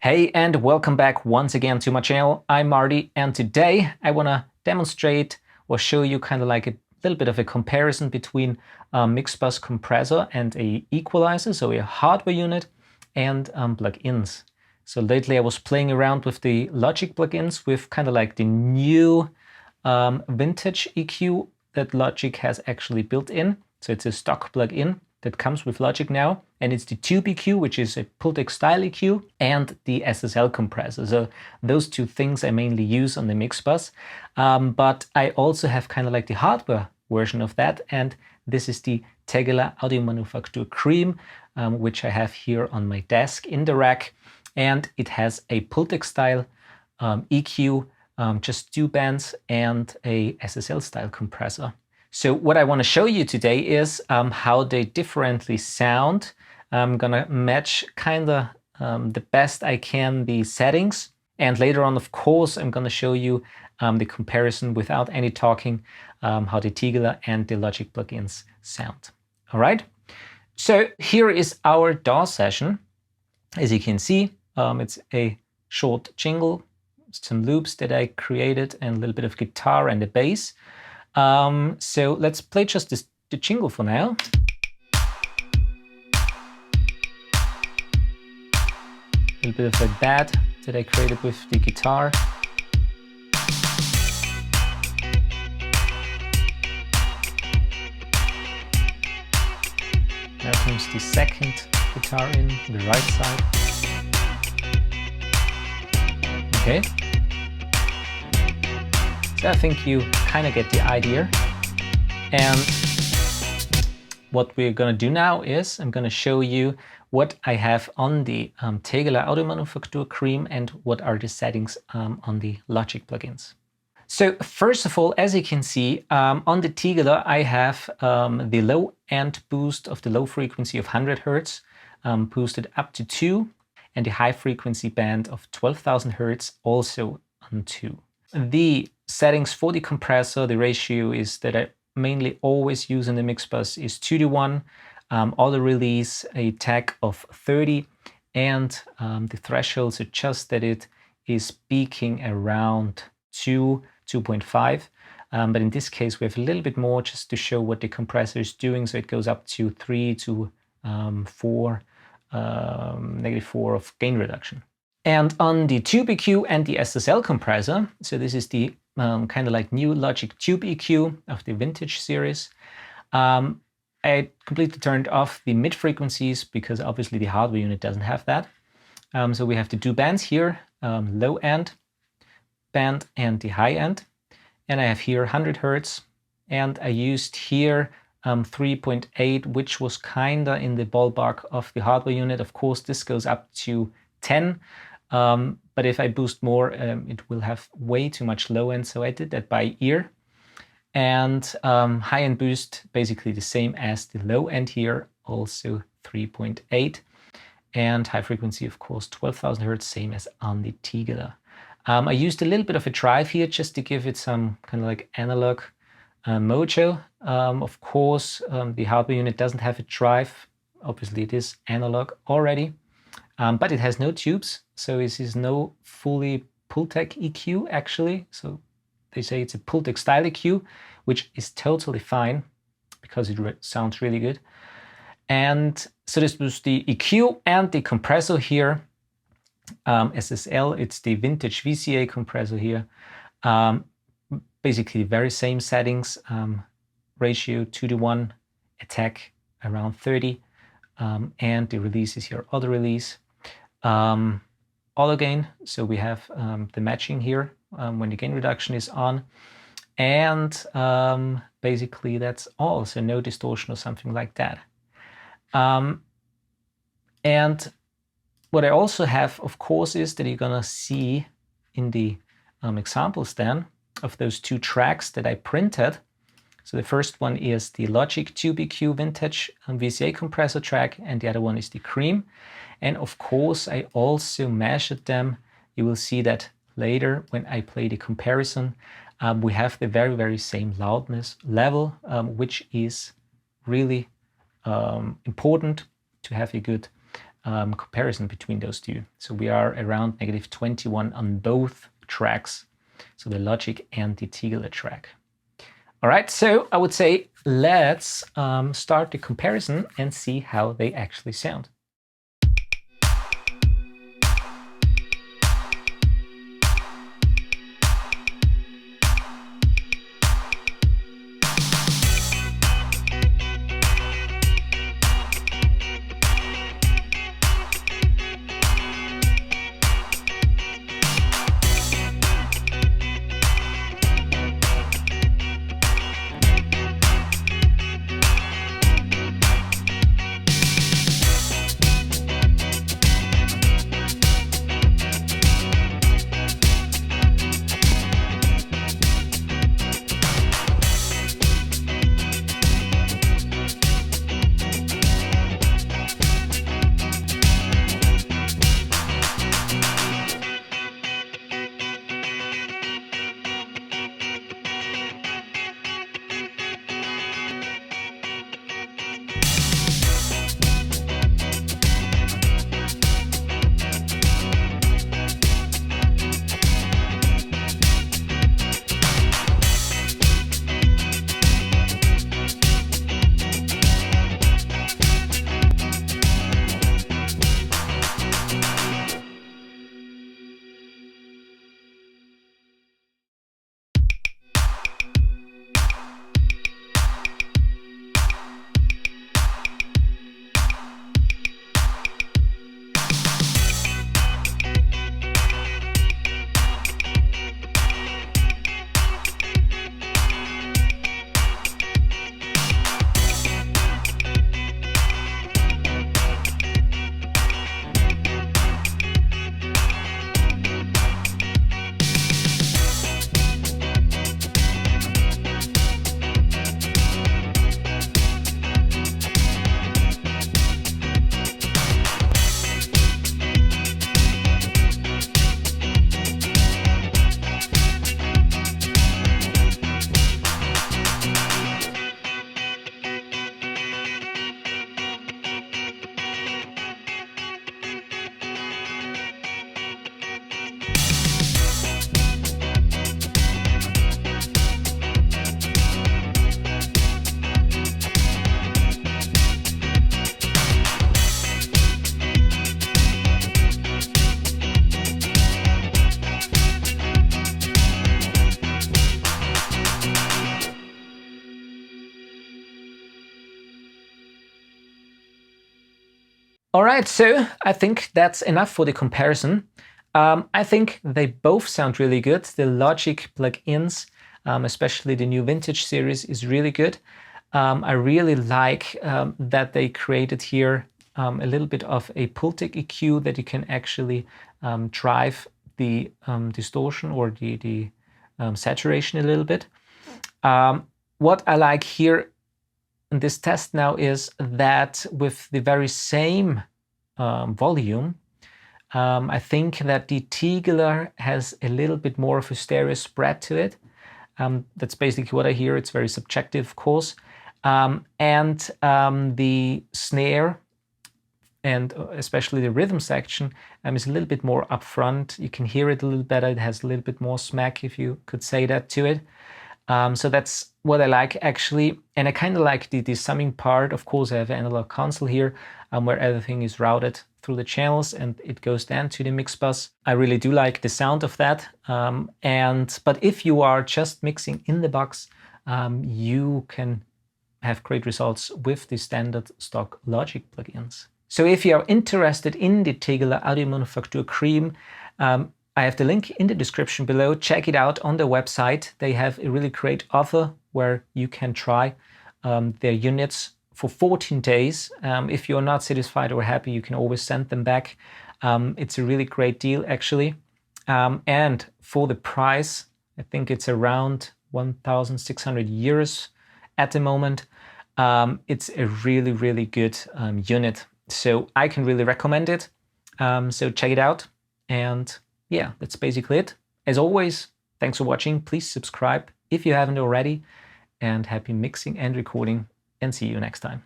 Hey, and welcome back once again to my channel. I'm Marty, and today I want to demonstrate or show you kind of like a little bit of a comparison between a mix bus compressor and a equalizer, so a hardware unit, and plugins. So lately I was playing around with the Logic plugins with kind of like the new vintage EQ that Logic has actually built in. So it's a stock plugin that comes with Logic now, and it's the Tube EQ, which is a Pultec style EQ, and the SSL compressor. So those two things I mainly use on the mix bus, but I also have kind of like the hardware version of that, and this is the Tegeler Audiomanufaktur Crme, which I have here on my desk in the rack, and it has a Pultec style EQ, just two bands, and a SSL style compressor. So what I want to show you today is how they differently sound. I'm gonna match kind of the best I can the settings, and later on, of course, I'm gonna show you the comparison without any talking, how the Tegeler and the Logic plugins sound. All right, so here is our DAW session. As you can see, it's a short jingle, some loops that I created, and a little bit of guitar and the bass. So let's play just the jingle for now. A little bit of like that I created with the guitar. Now comes the second guitar in the right side. Okay. So I think you kind of get the idea. And what we're going to do now is I'm going to show you what I have on the Tegeler Audiomanufaktur Crme and what are the settings on the Logic plugins. So first of all, as you can see, on the Tegeler I have the low end boost of the low frequency of 100 Hz boosted up to 2, and the high frequency band of 12,000 Hz also on 2. The settings for the compressor, the ratio is that I mainly always use in the mix bus is 2:1, auto release a tag of 30, and the thresholds adjust that it is peaking around 2.5. But in this case we have a little bit more just to show what the compressor is doing, so it goes up to 3 to 4, -4 of gain reduction. And on the Tube EQ and the SSL compressor, so this is the kind of like new Logic Tube EQ of the vintage series, I completely turned off the mid frequencies because obviously the hardware unit doesn't have that. So we have the two bands here, low end band and the high end. And I have here 100 Hz, and I used here 3.8, which was kind of in the ballpark of the hardware unit. Of course, this goes up to 10. But if I boost more, it will have way too much low end, so I did that by ear. And high end boost, basically the same as the low end here, also 3.8. And high frequency, of course, 12,000 Hz, same as on the Tegeler. I used a little bit of a drive here just to give it some kind of like analog mojo. Of course, the hardware unit doesn't have a drive. Obviously, it is analog already. But it has no tubes, so this is no fully Pultec EQ actually. So they say it's a Pultec style EQ, which is totally fine because it sounds really good. And so this was the EQ and the compressor here. SSL, it's the vintage VCA compressor here. Basically very same settings, ratio 2:1, attack around 30, and the release is here, auto release. Auto gain, so we have the matching here when the gain reduction is on, and basically that's all, so no distortion or something like that. And what I also have, of course, is that you're gonna see in the examples then of those two tracks that I printed. So the first one is the Logic Tube EQ vintage VCA compressor track, and the other one is the Crme. And of course, I also measured them. You will see that later when I play the comparison. We have the very, very same loudness level, which is really important to have a good comparison between those two. So we are around -21 on both tracks, so the Logic and the Tegeler track. All right, so I would say let's start the comparison and see how they actually sound. All right, so I think that's enough for the comparison. I think they both sound really good. The Logic plugins, especially the new Vintage series, is really good. I really like that they created here a little bit of a Pultec EQ that you can actually drive the distortion or the saturation a little bit. What I like here in this test now is that with the very same volume, I think that the Tegeler has a little bit more of a stereo spread to it. That's basically what I hear. It's very subjective, of course. And the snare and especially the rhythm section is a little bit more upfront. You can hear it a little better. It has a little bit more smack, if you could say that, to it. So that's what I like, actually. And I kind of like the summing part. Of course, I have an analog console here where everything is routed through the channels and it goes down to the mix bus. I really do like the sound of that. But if you are just mixing in the box, you can have great results with the standard stock Logic plugins. So if you are interested in the Tegeler Audiomanufaktur Crme, I have the link in the description below. Check it out on their website. They have a really great offer where you can try their units for 14 days. If you're not satisfied or happy, you can always send them back. It's a really great deal, actually. And for the price, I think it's around 1,600 euros at the moment. It's a really, really good unit. So I can really recommend it. So check it out. And yeah, that's basically it. As always, thanks for watching. Please subscribe if you haven't already. And happy mixing and recording. And see you next time.